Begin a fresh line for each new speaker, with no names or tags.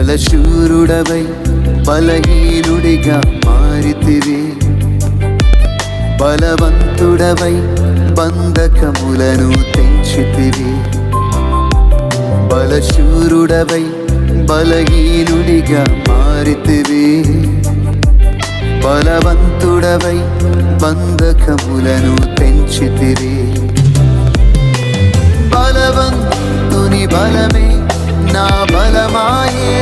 బలశూరుడవై బలహీనుడిగా మారితివి, బలవంతుడవై బంధకములను తెంచితివి. బలశూరుడవై బలహీనుడిగా మారితివి, బలవంతుడవై బంధకములను తెంచితివి. బలవంతుని బలమే నా బలమాయే,